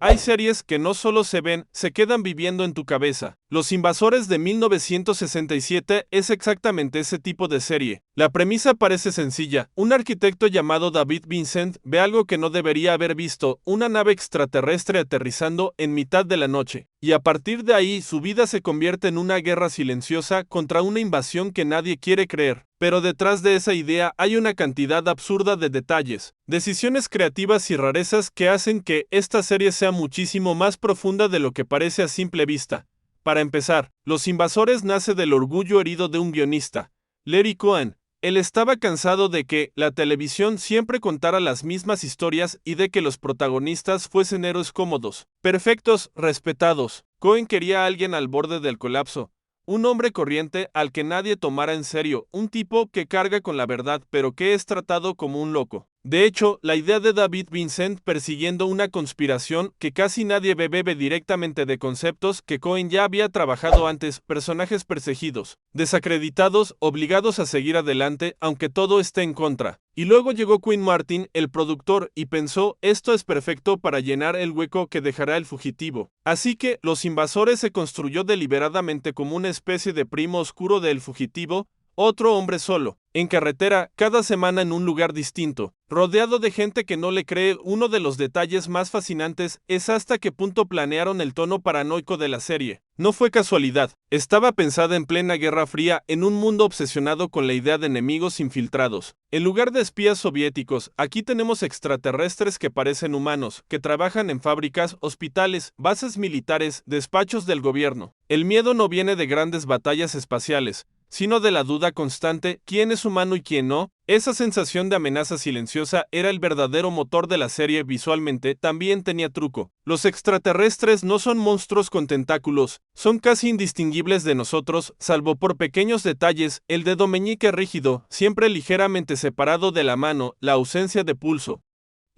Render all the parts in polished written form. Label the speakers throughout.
Speaker 1: Hay series que no solo se ven, se quedan viviendo en tu cabeza. Los Invasores de 1967 es exactamente ese tipo de serie. La premisa parece sencilla. Un arquitecto llamado David Vincent ve algo que no debería haber visto, una nave extraterrestre aterrizando en mitad de la noche. Y a partir de ahí su vida se convierte en una guerra silenciosa contra una invasión que nadie quiere creer. Pero detrás de esa idea hay una cantidad absurda de detalles, decisiones creativas y rarezas que hacen que esta serie sea muchísimo más profunda de lo que parece a simple vista. Para empezar, Los Invasores nace del orgullo herido de un guionista, Larry Cohen. Él estaba cansado de que la televisión siempre contara las mismas historias y de que los protagonistas fuesen héroes cómodos, perfectos, respetados. Cohen quería a alguien al borde del colapso. Un hombre corriente al que nadie tomara en serio, un tipo que carga con la verdad pero que es tratado como un loco. De hecho, la idea de David Vincent persiguiendo una conspiración que casi nadie ve bebe directamente de conceptos que Cohen ya había trabajado antes, personajes perseguidos, desacreditados, obligados a seguir adelante aunque todo esté en contra. Y luego llegó Quinn Martin, el productor, y pensó, esto es perfecto para llenar el hueco que dejará el fugitivo. Así que, Los Invasores se construyó deliberadamente como una especie de primo oscuro del fugitivo, otro hombre solo, en carretera, cada semana en un lugar distinto, rodeado de gente que no le cree. Uno de los detalles más fascinantes es hasta qué punto planearon el tono paranoico de la serie. No fue casualidad, estaba pensada en plena Guerra Fría en un mundo obsesionado con la idea de enemigos infiltrados. En lugar de espías soviéticos, aquí tenemos extraterrestres que parecen humanos, que trabajan en fábricas, hospitales, bases militares, despachos del gobierno. El miedo no viene de grandes batallas espaciales, sino de la duda constante, ¿quién es humano y quién no? Esa sensación de amenaza silenciosa era el verdadero motor de la serie. Visualmente también tenía truco. Los extraterrestres no son monstruos con tentáculos, son casi indistinguibles de nosotros, salvo por pequeños detalles, el dedo meñique rígido, siempre ligeramente separado de la mano, la ausencia de pulso.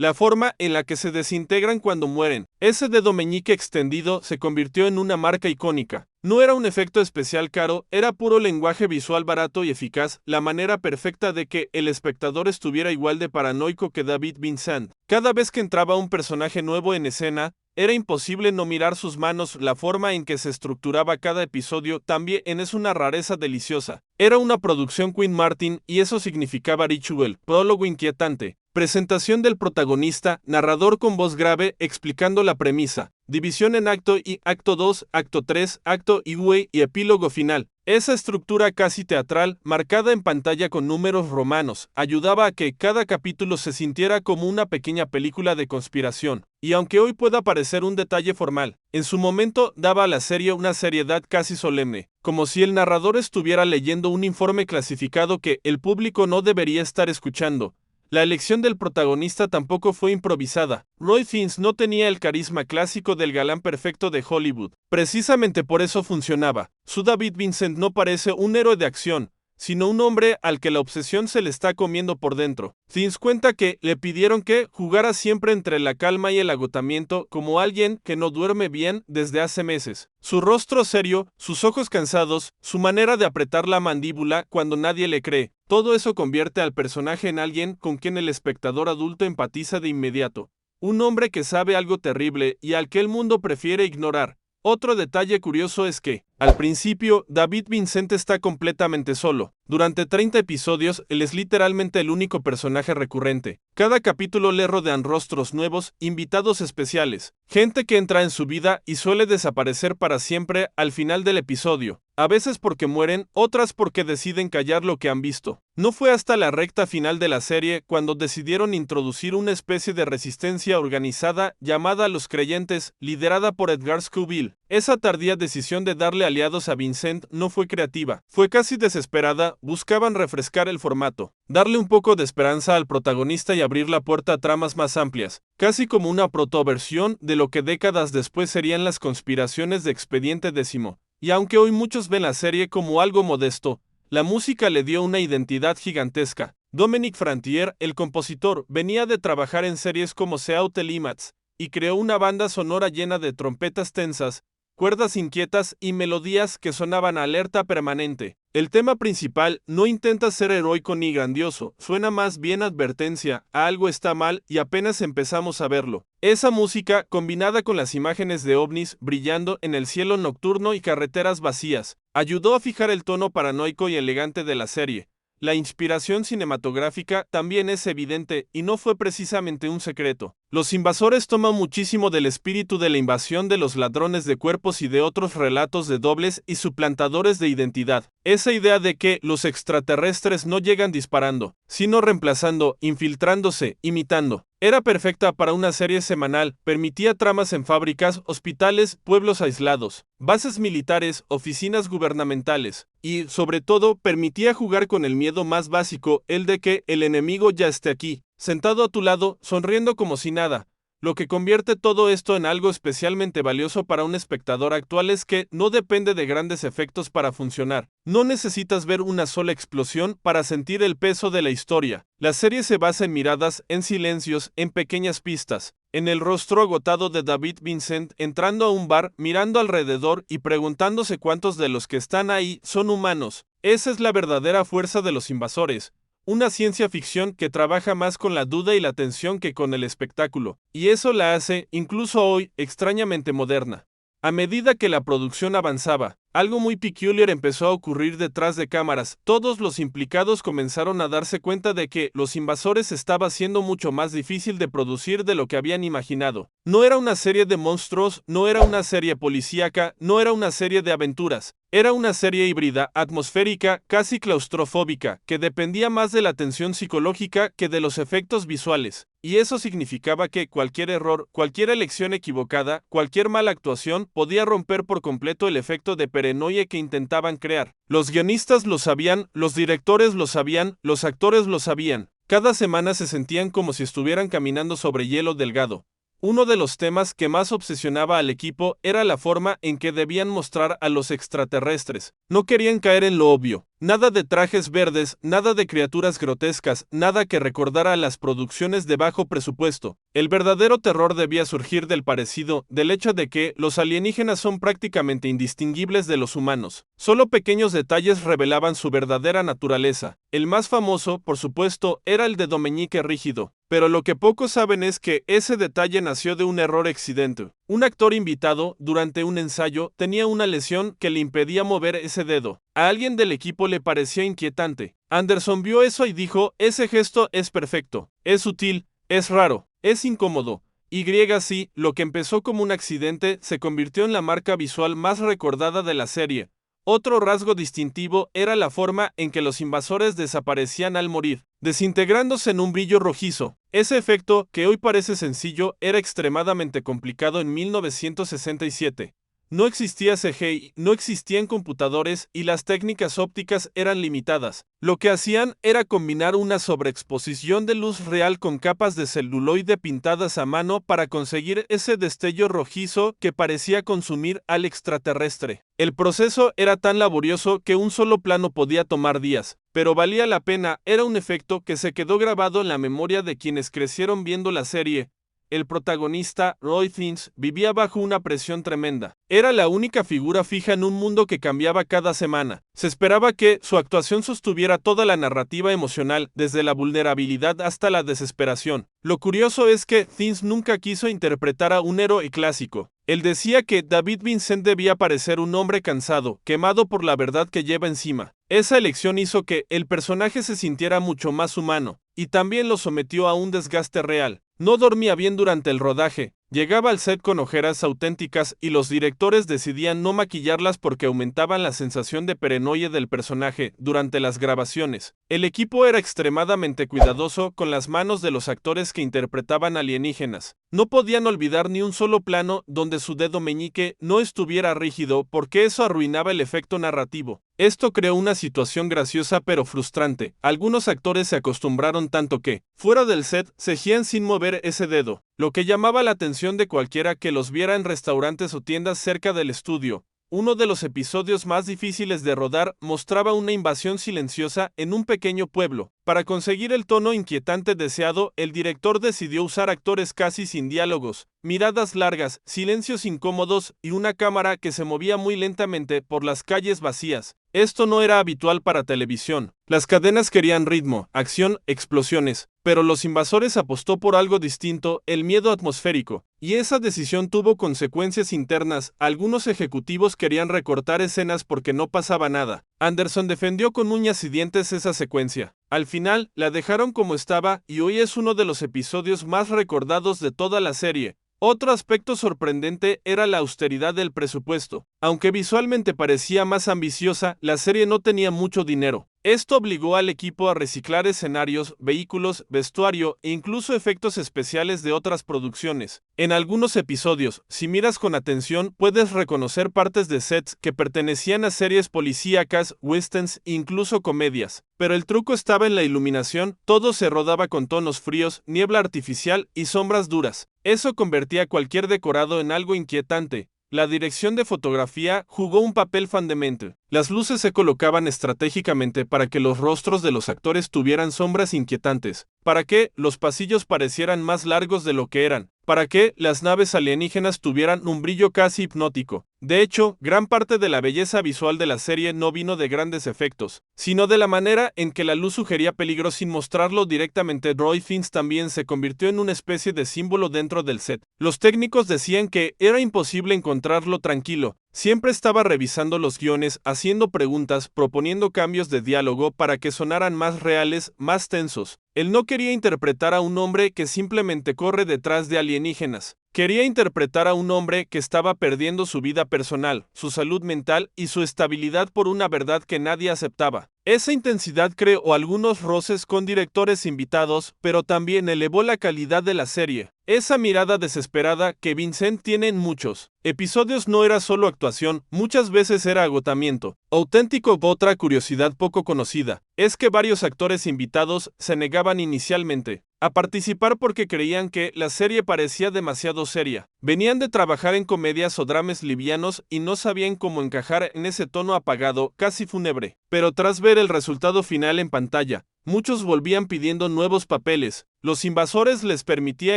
Speaker 1: La forma en la que se desintegran cuando mueren. Ese dedo meñique extendido se convirtió en una marca icónica. No era un efecto especial caro, era puro lenguaje visual barato y eficaz, la manera perfecta de que el espectador estuviera igual de paranoico que David Vincent. Cada vez que entraba un personaje nuevo en escena, era imposible no mirar sus manos. La forma en que se estructuraba cada episodio también es una rareza deliciosa. Era una producción Quinn Martin y eso significaba ritual, prólogo inquietante. Presentación del protagonista, narrador con voz grave explicando la premisa, división en acto y acto 2, acto 3, acto y epílogo final. Esa estructura casi teatral, marcada en pantalla con números romanos, ayudaba a que cada capítulo se sintiera como una pequeña película de conspiración. Y aunque hoy pueda parecer un detalle formal, en su momento daba a la serie una seriedad casi solemne, como si el narrador estuviera leyendo un informe clasificado que el público no debería estar escuchando. La elección del protagonista tampoco fue improvisada. Roy Fiennes no tenía el carisma clásico del galán perfecto de Hollywood. Precisamente por eso funcionaba. Su David Vincent no parece un héroe de acción, sino un hombre al que la obsesión se le está comiendo por dentro. Fiennes cuenta que le pidieron que jugara siempre entre la calma y el agotamiento, como alguien que no duerme bien desde hace meses. Su rostro serio, sus ojos cansados, su manera de apretar la mandíbula cuando nadie le cree, todo eso convierte al personaje en alguien con quien el espectador adulto empatiza de inmediato. Un hombre que sabe algo terrible y al que el mundo prefiere ignorar. Otro detalle curioso es que, al principio, David Vincent está completamente solo. Durante 30 episodios, él es literalmente el único personaje recurrente. Cada capítulo le rodean rostros nuevos, invitados especiales, gente que entra en su vida y suele desaparecer para siempre al final del episodio. A veces porque mueren, otras porque deciden callar lo que han visto. No fue hasta la recta final de la serie cuando decidieron introducir una especie de resistencia organizada llamada Los Creyentes, liderada por Edgar Scoville. Esa tardía decisión de darle aliados a Vincent no fue creativa, fue casi desesperada. Buscaban refrescar el formato, darle un poco de esperanza al protagonista y abrir la puerta a tramas más amplias, casi como una protoversión de lo que décadas después serían las conspiraciones de Expediente Décimo. Y aunque hoy muchos ven la serie como algo modesto, la música le dio una identidad gigantesca. Dominic Frantier, el compositor, venía de trabajar en series como Seattle Limats y creó una banda sonora llena de trompetas tensas, cuerdas inquietas y melodías que sonaban a alerta permanente. El tema principal no intenta ser heroico ni grandioso, suena más bien advertencia, algo está mal y apenas empezamos a verlo. Esa música, combinada con las imágenes de ovnis brillando en el cielo nocturno y carreteras vacías, ayudó a fijar el tono paranoico y elegante de la serie. La inspiración cinematográfica también es evidente y no fue precisamente un secreto. Los invasores toman muchísimo del espíritu de la invasión de los ladrones de cuerpos y de otros relatos de dobles y suplantadores de identidad. Esa idea de que los extraterrestres no llegan disparando, sino reemplazando, infiltrándose, imitando. Era perfecta para una serie semanal, permitía tramas en fábricas, hospitales, pueblos aislados, bases militares, oficinas gubernamentales, y, sobre todo, permitía jugar con el miedo más básico, el de que el enemigo ya esté aquí, sentado a tu lado, sonriendo como si nada. Lo que convierte todo esto en algo especialmente valioso para un espectador actual es que no depende de grandes efectos para funcionar. No necesitas ver una sola explosión para sentir el peso de la historia. La serie se basa en miradas, en silencios, en pequeñas pistas, en el rostro agotado de David Vincent entrando a un bar, mirando alrededor y preguntándose cuántos de los que están ahí son humanos. Esa es la verdadera fuerza de los invasores. Una ciencia ficción que trabaja más con la duda y la tensión que con el espectáculo, y eso la hace, incluso hoy, extrañamente moderna. A medida que la producción avanzaba, algo muy peculiar empezó a ocurrir detrás de cámaras. Todos los implicados comenzaron a darse cuenta de que Los Invasores estaba siendo mucho más difícil de producir de lo que habían imaginado. No era una serie de monstruos, no era una serie policíaca, no era una serie de aventuras. Era una serie híbrida, atmosférica, casi claustrofóbica, que dependía más de la tensión psicológica que de los efectos visuales. Y eso significaba que cualquier error, cualquier elección equivocada, cualquier mala actuación podía romper por completo el efecto de paranoia que intentaban crear. Los guionistas lo sabían, los directores lo sabían, los actores lo sabían. Cada semana se sentían como si estuvieran caminando sobre hielo delgado. Uno de los temas que más obsesionaba al equipo era la forma en que debían mostrar a los extraterrestres. No querían caer en lo obvio. Nada de trajes verdes, nada de criaturas grotescas, nada que recordara a las producciones de bajo presupuesto. El verdadero terror debía surgir del parecido, del hecho de que los alienígenas son prácticamente indistinguibles de los humanos. Solo pequeños detalles revelaban su verdadera naturaleza. El más famoso, por supuesto, era el de Dominique Rígido. Pero lo que pocos saben es que ese detalle nació de un error accidente. Un actor invitado, durante un ensayo, tenía una lesión que le impedía mover ese dedo. A alguien del equipo le parecía inquietante. Anderson vio eso y dijo, ese gesto es perfecto, es sutil, es raro, es incómodo. Y sí, lo que empezó como un accidente se convirtió en la marca visual más recordada de la serie. Otro rasgo distintivo era la forma en que los invasores desaparecían al morir, desintegrándose en un brillo rojizo. Ese efecto, que hoy parece sencillo, era extremadamente complicado en 1967. No existía CGI, no existían computadores y las técnicas ópticas eran limitadas. Lo que hacían era combinar una sobreexposición de luz real con capas de celuloide pintadas a mano para conseguir ese destello rojizo que parecía consumir al extraterrestre. El proceso era tan laborioso que un solo plano podía tomar días, pero valía la pena. Era un efecto que se quedó grabado en la memoria de quienes crecieron viendo la serie. El protagonista, Roy Fiennes, vivía bajo una presión tremenda. Era la única figura fija en un mundo que cambiaba cada semana. Se esperaba que su actuación sostuviera toda la narrativa emocional, desde la vulnerabilidad hasta la desesperación. Lo curioso es que Fiennes nunca quiso interpretar a un héroe clásico. Él decía que David Vincent debía parecer un hombre cansado, quemado por la verdad que lleva encima. Esa elección hizo que el personaje se sintiera mucho más humano, y también lo sometió a un desgaste real. No dormía bien durante el rodaje, llegaba al set con ojeras auténticas y los directores decidían no maquillarlas porque aumentaban la sensación de paranoia del personaje durante las grabaciones. El equipo era extremadamente cuidadoso con las manos de los actores que interpretaban alienígenas. No podían olvidar ni un solo plano donde su dedo meñique no estuviera rígido porque eso arruinaba el efecto narrativo. Esto creó una situación graciosa pero frustrante. Algunos actores se acostumbraron tanto que, fuera del set, seguían sin mover ese dedo, lo que llamaba la atención de cualquiera que los viera en restaurantes o tiendas cerca del estudio. Uno de los episodios más difíciles de rodar mostraba una invasión silenciosa en un pequeño pueblo. Para conseguir el tono inquietante deseado, el director decidió usar actores casi sin diálogos, miradas largas, silencios incómodos y una cámara que se movía muy lentamente por las calles vacías. Esto no era habitual para televisión. Las cadenas querían ritmo, acción, explosiones, pero Los Invasores apostó por algo distinto, el miedo atmosférico, y esa decisión tuvo consecuencias internas. Algunos ejecutivos querían recortar escenas porque no pasaba nada. Anderson defendió con uñas y dientes esa secuencia. Al final, la dejaron como estaba y hoy es uno de los episodios más recordados de toda la serie. Otro aspecto sorprendente era la austeridad del presupuesto. Aunque visualmente parecía más ambiciosa, la serie no tenía mucho dinero. Esto obligó al equipo a reciclar escenarios, vehículos, vestuario e incluso efectos especiales de otras producciones. En algunos episodios, si miras con atención, puedes reconocer partes de sets que pertenecían a series policíacas, westerns e incluso comedias. Pero el truco estaba en la iluminación, todo se rodaba con tonos fríos, niebla artificial y sombras duras. Eso convertía cualquier decorado en algo inquietante. La dirección de fotografía jugó un papel fundamental. Las luces se colocaban estratégicamente para que los rostros de los actores tuvieran sombras inquietantes, para que los pasillos parecieran más largos de lo que eran, para que las naves alienígenas tuvieran un brillo casi hipnótico. De hecho, gran parte de la belleza visual de la serie no vino de grandes efectos, sino de la manera en que la luz sugería peligro sin mostrarlo directamente. Roy Fiennes también se convirtió en una especie de símbolo dentro del set. Los técnicos decían que era imposible encontrarlo tranquilo. Siempre estaba revisando los guiones, haciendo preguntas, proponiendo cambios de diálogo para que sonaran más reales, más tensos. Él no quería interpretar a un hombre que simplemente corre detrás de alienígenas. Quería interpretar a un hombre que estaba perdiendo su vida personal, su salud mental y su estabilidad por una verdad que nadie aceptaba. Esa intensidad creó algunos roces con directores invitados, pero también elevó la calidad de la serie. Esa mirada desesperada que Vincent tiene en muchos episodios no era solo actuación, muchas veces era agotamiento. Auténtico. Otra curiosidad poco conocida es que varios actores invitados se negaban inicialmente a participar porque creían que la serie parecía demasiado seria. Venían de trabajar en comedias o dramas livianos y no sabían cómo encajar en ese tono apagado, casi fúnebre. Pero tras ver el resultado final en pantalla, muchos volvían pidiendo nuevos papeles. Los Invasores les permitía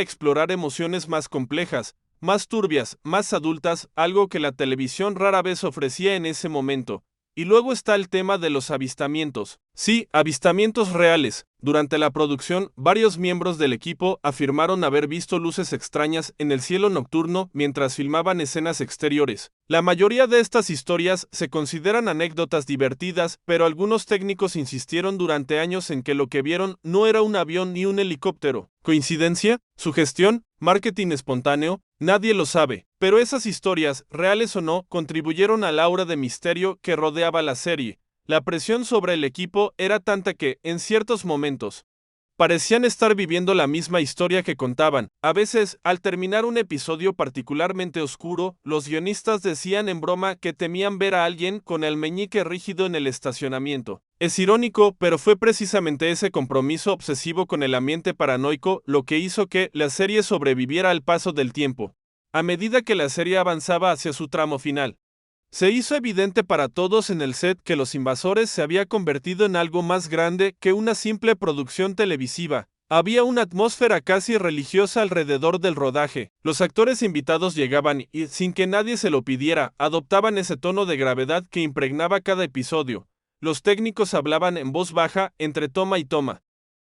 Speaker 1: explorar emociones más complejas, más turbias, más adultas, algo que la televisión rara vez ofrecía en ese momento. Y luego está el tema de los avistamientos. Sí, avistamientos reales. Durante la producción, varios miembros del equipo afirmaron haber visto luces extrañas en el cielo nocturno mientras filmaban escenas exteriores. La mayoría de estas historias se consideran anécdotas divertidas, pero algunos técnicos insistieron durante años en que lo que vieron no era un avión ni un helicóptero. ¿Coincidencia? ¿Sugestión? ¿Marketing espontáneo? Nadie lo sabe, pero esas historias, reales o no, contribuyeron al aura de misterio que rodeaba la serie. La presión sobre el equipo era tanta que, en ciertos momentos, parecían estar viviendo la misma historia que contaban. A veces, al terminar un episodio particularmente oscuro, los guionistas decían en broma que temían ver a alguien con el meñique rígido en el estacionamiento. Es irónico, pero fue precisamente ese compromiso obsesivo con el ambiente paranoico lo que hizo que la serie sobreviviera al paso del tiempo. A medida que la serie avanzaba hacia su tramo final, se hizo evidente para todos en el set que Los Invasores se había convertido en algo más grande que una simple producción televisiva. Había una atmósfera casi religiosa alrededor del rodaje. Los actores invitados llegaban y, sin que nadie se lo pidiera, adoptaban ese tono de gravedad que impregnaba cada episodio. Los técnicos hablaban en voz baja entre toma y toma,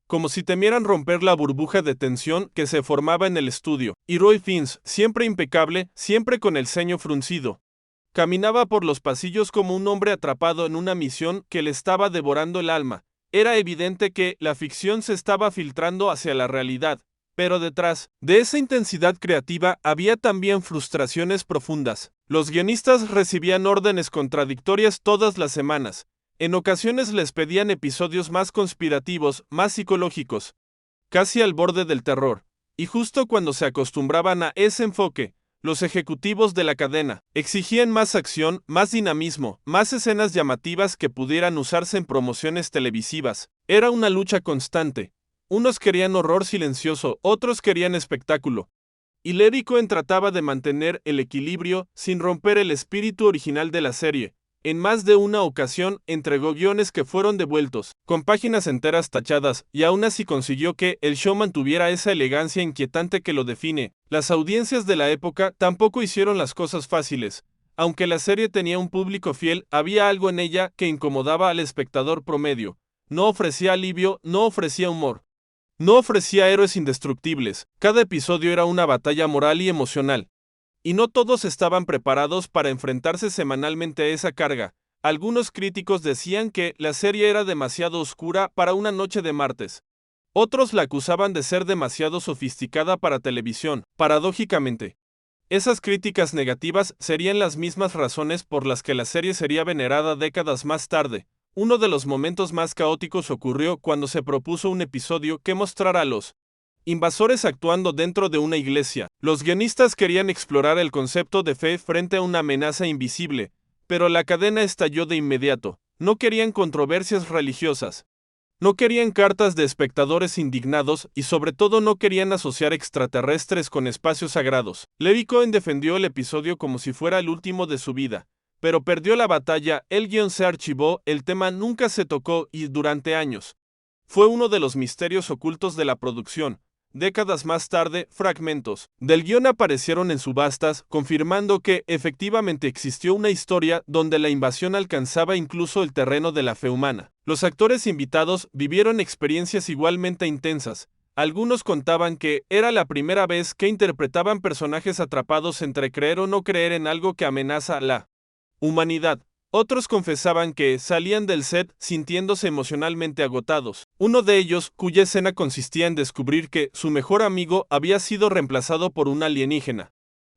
Speaker 1: como si temieran romper la burbuja de tensión que se formaba en el estudio. Y Roy Fiennes, siempre impecable, siempre con el ceño fruncido, caminaba por los pasillos como un hombre atrapado en una misión que le estaba devorando el alma. Era evidente que la ficción se estaba filtrando hacia la realidad, pero detrás de esa intensidad creativa había también frustraciones profundas. Los guionistas recibían órdenes contradictorias todas las semanas. En ocasiones les pedían episodios más conspirativos, más psicológicos, casi al borde del terror. Y justo cuando se acostumbraban a ese enfoque, los ejecutivos de la cadena exigían más acción, más dinamismo, más escenas llamativas que pudieran usarse en promociones televisivas. Era una lucha constante. Unos querían horror silencioso, otros querían espectáculo. Y Larry Cohen trataba de mantener el equilibrio sin romper el espíritu original de la serie. En más de una ocasión entregó guiones que fueron devueltos, con páginas enteras tachadas, y aún así consiguió que el show mantuviera esa elegancia inquietante que lo define. Las audiencias de la época tampoco hicieron las cosas fáciles. Aunque la serie tenía un público fiel, había algo en ella que incomodaba al espectador promedio. No ofrecía alivio, no ofrecía humor. No ofrecía héroes indestructibles. Cada episodio era una batalla moral y emocional. Y no todos estaban preparados para enfrentarse semanalmente a esa carga. Algunos críticos decían que la serie era demasiado oscura para una noche de martes. Otros la acusaban de ser demasiado sofisticada para televisión. Paradójicamente, esas críticas negativas serían las mismas razones por las que la serie sería venerada décadas más tarde. Uno de los momentos más caóticos ocurrió cuando se propuso un episodio que mostrara a los invasores actuando dentro de una iglesia. Los guionistas querían explorar el concepto de fe frente a una amenaza invisible, pero la cadena estalló de inmediato. No querían controversias religiosas. No querían cartas de espectadores indignados y sobre todo no querían asociar extraterrestres con espacios sagrados. Levi Cohen defendió el episodio como si fuera el último de su vida, pero perdió la batalla, el guión se archivó, el tema nunca se tocó y durante años fue uno de los misterios ocultos de la producción. Décadas más tarde, fragmentos del guión aparecieron en subastas, confirmando que efectivamente existió una historia donde la invasión alcanzaba incluso el terreno de la fe humana. Los actores invitados vivieron experiencias igualmente intensas. Algunos contaban que era la primera vez que interpretaban personajes atrapados entre creer o no creer en algo que amenaza a la humanidad. Otros confesaban que salían del set sintiéndose emocionalmente agotados. Uno de ellos, cuya escena consistía en descubrir que su mejor amigo había sido reemplazado por un alienígena,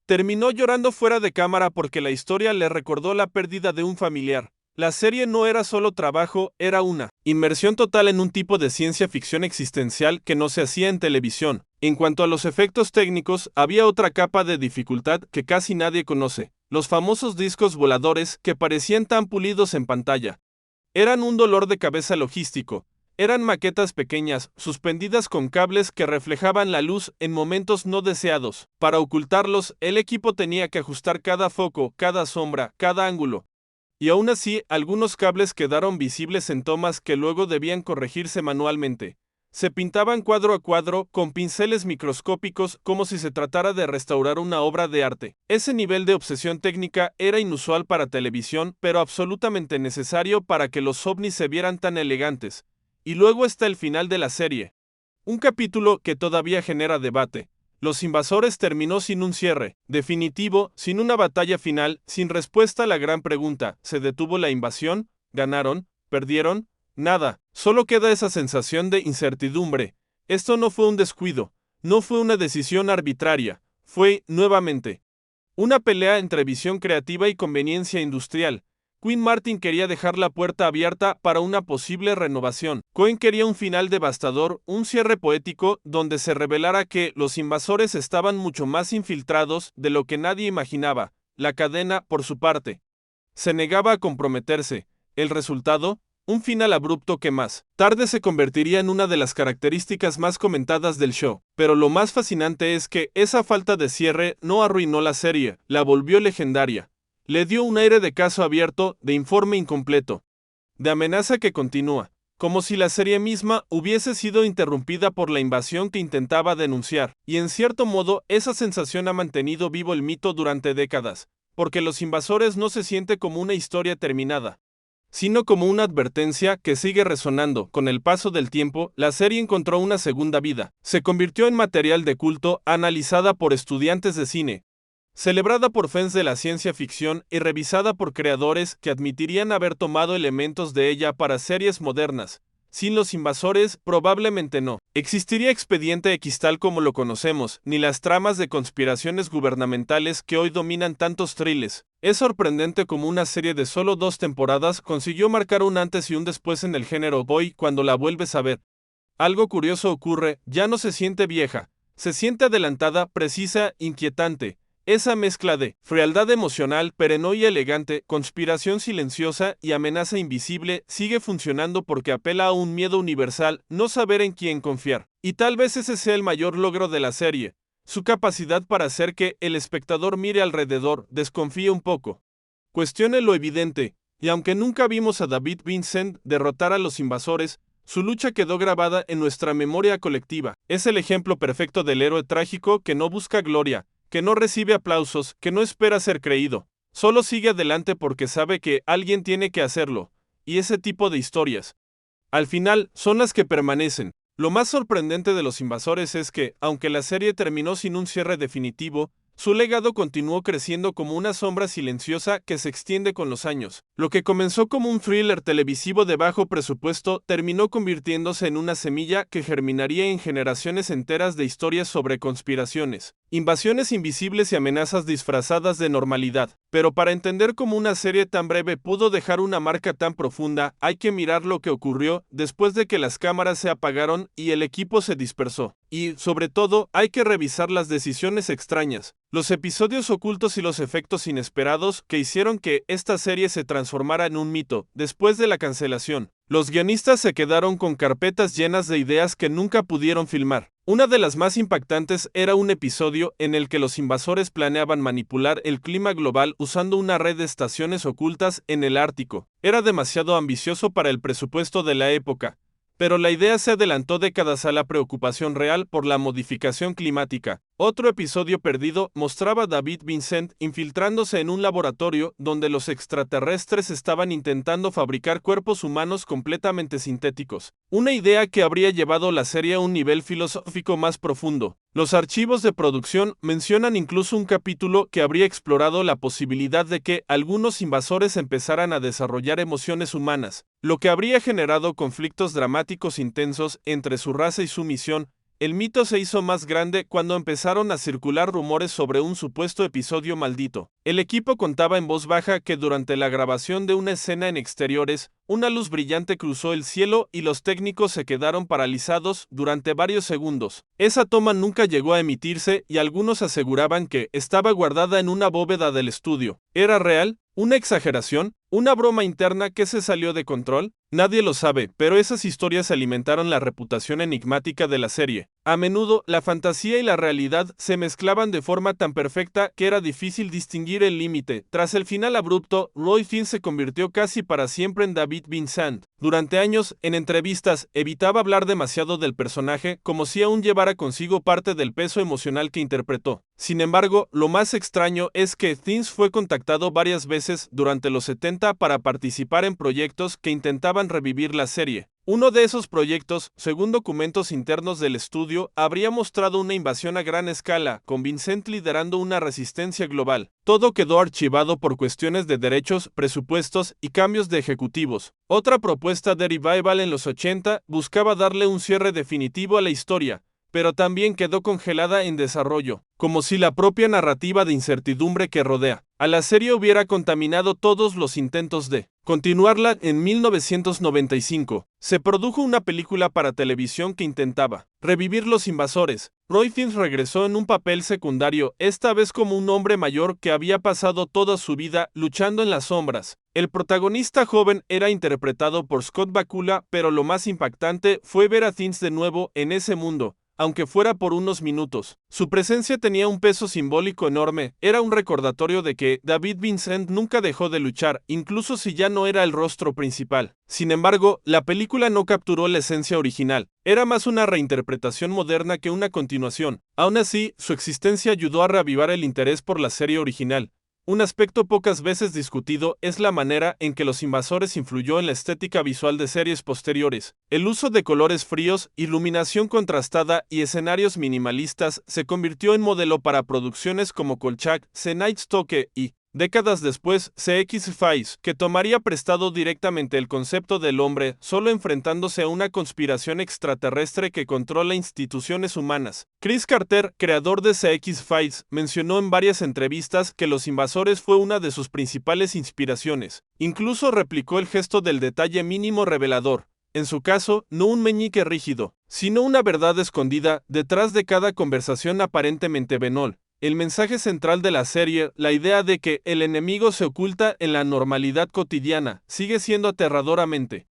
Speaker 1: terminó llorando fuera de cámara porque la historia le recordó la pérdida de un familiar. La serie no era solo trabajo, era una inmersión total en un tipo de ciencia ficción existencial que no se hacía en televisión. En cuanto a los efectos técnicos, había otra capa de dificultad que casi nadie conoce. Los famosos discos voladores que parecían tan pulidos en pantalla. Eran un dolor de cabeza logístico. Eran maquetas pequeñas, suspendidas con cables que reflejaban la luz en momentos no deseados. Para ocultarlos, el equipo tenía que ajustar cada foco, cada sombra, cada ángulo. Y aún así, algunos cables quedaron visibles en tomas que luego debían corregirse manualmente. Se pintaban cuadro a cuadro, con pinceles microscópicos, como si se tratara de restaurar una obra de arte. Ese nivel de obsesión técnica era inusual para televisión, pero absolutamente necesario para que los ovnis se vieran tan elegantes. Y luego está el final de la serie. Un capítulo que todavía genera debate. Los invasores terminó sin un cierre definitivo, sin una batalla final, sin respuesta a la gran pregunta: ¿se detuvo la invasión? ¿Ganaron? ¿Perdieron? Nada, solo queda esa sensación de incertidumbre. Esto no fue un descuido, no fue una decisión arbitraria, fue, nuevamente, una pelea entre visión creativa y conveniencia industrial. Quinn Martin quería dejar la puerta abierta para una posible renovación. Cohen quería un final devastador, un cierre poético donde se revelara que los invasores estaban mucho más infiltrados de lo que nadie imaginaba. La cadena, por su parte, se negaba a comprometerse. El resultado, un final abrupto que más tarde se convertiría en una de las características más comentadas del show. Pero lo más fascinante es que esa falta de cierre no arruinó la serie, la volvió legendaria. Le dio un aire de caso abierto, de informe incompleto, de amenaza que continúa, como si la serie misma hubiese sido interrumpida por la invasión que intentaba denunciar. Y en cierto modo, esa sensación ha mantenido vivo el mito durante décadas, porque Los Invasores no se siente como una historia terminada, sino como una advertencia que sigue resonando. Con el paso del tiempo, la serie encontró una segunda vida. Se convirtió en material de culto, analizada por estudiantes de cine, celebrada por fans de la ciencia ficción y revisada por creadores que admitirían haber tomado elementos de ella para series modernas. Sin Los Invasores, probablemente no existiría Expediente X tal como lo conocemos, ni las tramas de conspiraciones gubernamentales que hoy dominan tantos thrillers. Es sorprendente cómo una serie de solo 2 temporadas consiguió marcar un antes y un después en el género hoy cuando la vuelves a ver. Algo curioso ocurre, ya no se siente vieja, se siente adelantada, precisa, inquietante. Esa mezcla de frialdad emocional, paranoia elegante, conspiración silenciosa y amenaza invisible sigue funcionando porque apela a un miedo universal, no saber en quién confiar. Y tal vez ese sea el mayor logro de la serie, su capacidad para hacer que el espectador mire alrededor, desconfíe un poco, cuestione lo evidente, y aunque nunca vimos a David Vincent derrotar a los invasores, su lucha quedó grabada en nuestra memoria colectiva. Es el ejemplo perfecto del héroe trágico que no busca gloria, que no recibe aplausos, que no espera ser creído, solo sigue adelante porque sabe que alguien tiene que hacerlo, y ese tipo de historias, al final, son las que permanecen. Lo más sorprendente de Los Invasores es que, aunque la serie terminó sin un cierre definitivo, su legado continuó creciendo como una sombra silenciosa que se extiende con los años. Lo que comenzó como un thriller televisivo de bajo presupuesto terminó convirtiéndose en una semilla que germinaría en generaciones enteras de historias sobre conspiraciones, invasiones invisibles y amenazas disfrazadas de normalidad. Pero para entender cómo una serie tan breve pudo dejar una marca tan profunda, hay que mirar lo que ocurrió después de que las cámaras se apagaron y el equipo se dispersó. Y, sobre todo, hay que revisar las decisiones extrañas, los episodios ocultos y los efectos inesperados que hicieron que esta serie se transformara en un mito. Después de la cancelación, los guionistas se quedaron con carpetas llenas de ideas que nunca pudieron filmar. Una de las más impactantes era un episodio en el que los invasores planeaban manipular el clima global usando una red de estaciones ocultas en el Ártico. Era demasiado ambicioso para el presupuesto de la época, pero la idea se adelantó décadas a la preocupación real por la modificación climática. Otro episodio perdido mostraba a David Vincent infiltrándose en un laboratorio donde los extraterrestres estaban intentando fabricar cuerpos humanos completamente sintéticos, una idea que habría llevado la serie a un nivel filosófico más profundo. Los archivos de producción mencionan incluso un capítulo que habría explorado la posibilidad de que algunos invasores empezaran a desarrollar emociones humanas, lo que habría generado conflictos dramáticos intensos entre su raza y su misión. El mito se hizo más grande cuando empezaron a circular rumores sobre un supuesto episodio maldito. El equipo contaba en voz baja que durante la grabación de una escena en exteriores, una luz brillante cruzó el cielo y los técnicos se quedaron paralizados durante varios segundos. Esa toma nunca llegó a emitirse y algunos aseguraban que estaba guardada en una bóveda del estudio. ¿Era real? ¿Una exageración? ¿Una broma interna que se salió de control? Nadie lo sabe, pero esas historias alimentaron la reputación enigmática de la serie. A menudo, la fantasía y la realidad se mezclaban de forma tan perfecta que era difícil distinguir el límite. Tras el final abrupto, Roy Fiennes se convirtió casi para siempre en David Vincent. Durante años, en entrevistas, evitaba hablar demasiado del personaje, como si aún llevara consigo parte del peso emocional que interpretó. Sin embargo, lo más extraño es que Fiennes fue contactado varias veces durante los 70 para participar en proyectos que intentaban revivir la serie. Uno de esos proyectos, según documentos internos del estudio, habría mostrado una invasión a gran escala, con Vincent liderando una resistencia global. Todo quedó archivado por cuestiones de derechos, presupuestos y cambios de ejecutivos. Otra propuesta de revival en los 80 buscaba darle un cierre definitivo a la historia, pero también quedó congelada en desarrollo, como si la propia narrativa de incertidumbre que rodea a la serie hubiera contaminado todos los intentos de continuarla. En 1995, se produjo una película para televisión que intentaba revivir Los Invasores. Roy Fiennes regresó en un papel secundario, esta vez como un hombre mayor que había pasado toda su vida luchando en las sombras. El protagonista joven era interpretado por Scott Bakula, pero lo más impactante fue ver a Fiennes de nuevo en ese mundo, aunque fuera por unos minutos. Su presencia tenía un peso simbólico enorme, era un recordatorio de que David Vincent nunca dejó de luchar, incluso si ya no era el rostro principal. Sin embargo, la película no capturó la esencia original, era más una reinterpretación moderna que una continuación. Aún así, su existencia ayudó a reavivar el interés por la serie original. Un aspecto pocas veces discutido es la manera en que Los Invasores influyó en la estética visual de series posteriores. El uso de colores fríos, iluminación contrastada y escenarios minimalistas se convirtió en modelo para producciones como Kolchak, The Night Stalker y, décadas después, The X-Files, que tomaría prestado directamente el concepto del hombre solo enfrentándose a una conspiración extraterrestre que controla instituciones humanas. Chris Carter, creador de The X-Files, mencionó en varias entrevistas que Los Invasores fue una de sus principales inspiraciones. Incluso replicó el gesto del detalle mínimo revelador. En su caso, no un meñique rígido, sino una verdad escondida detrás de cada conversación aparentemente banal. El mensaje central de la serie, la idea de que el enemigo se oculta en la normalidad cotidiana, sigue siendo aterradoramente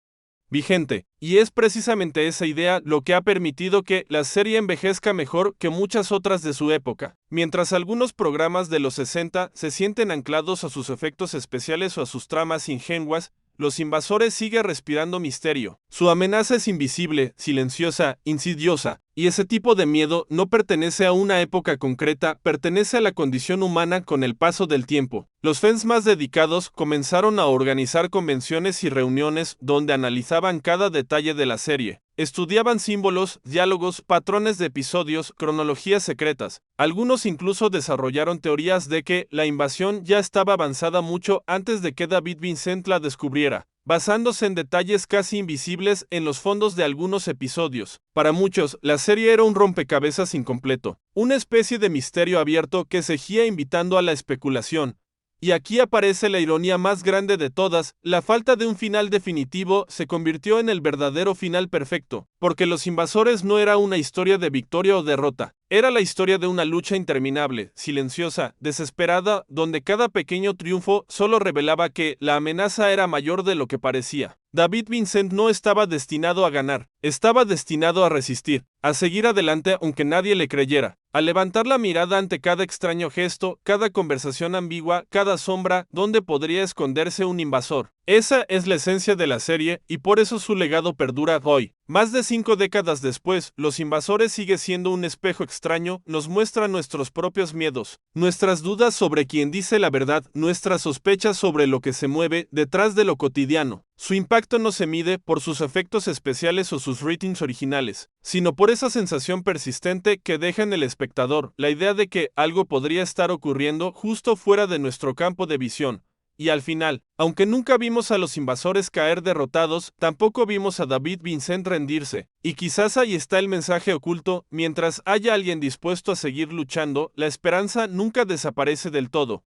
Speaker 1: vigente, y es precisamente esa idea lo que ha permitido que la serie envejezca mejor que muchas otras de su época. Mientras algunos programas de los 60 se sienten anclados a sus efectos especiales o a sus tramas ingenuas, Los Invasores sigue respirando misterio. Su amenaza es invisible, silenciosa, insidiosa, Y ese tipo de miedo no pertenece a una época concreta, pertenece a la condición humana con el paso del tiempo. Los fans más dedicados comenzaron a organizar convenciones y reuniones donde analizaban cada detalle de la serie. Estudiaban símbolos, diálogos, patrones de episodios, cronologías secretas. Algunos incluso desarrollaron teorías de que la invasión ya estaba avanzada mucho antes de que David Vincent la descubriera, basándose en detalles casi invisibles en los fondos de algunos episodios. Para muchos, la serie era un rompecabezas incompleto, una especie de misterio abierto que seguía invitando a la especulación. Y aquí aparece la ironía más grande de todas: la falta de un final definitivo se convirtió en el verdadero final perfecto, porque Los Invasores no era una historia de victoria o derrota, era la historia de una lucha interminable, silenciosa, desesperada, donde cada pequeño triunfo solo revelaba que la amenaza era mayor de lo que parecía. David Vincent no estaba destinado a ganar, estaba destinado a resistir, a seguir adelante aunque nadie le creyera, a levantar la mirada ante cada extraño gesto, cada conversación ambigua, cada sombra donde podría esconderse un invasor. Esa es la esencia de la serie y por eso su legado perdura hoy. Más de 5 décadas después, Los Invasores sigue siendo un espejo extraño, nos muestra nuestros propios miedos, nuestras dudas sobre quién dice la verdad, nuestras sospechas sobre lo que se mueve detrás de lo cotidiano. Su impacto no se mide por sus efectos especiales o sus ratings originales, sino por esa sensación persistente que deja en el espectador, la idea de que algo podría estar ocurriendo justo fuera de nuestro campo de visión. Y al final, aunque nunca vimos a los invasores caer derrotados, tampoco vimos a David Vincent rendirse. Y quizás ahí está el mensaje oculto: mientras haya alguien dispuesto a seguir luchando, la esperanza nunca desaparece del todo.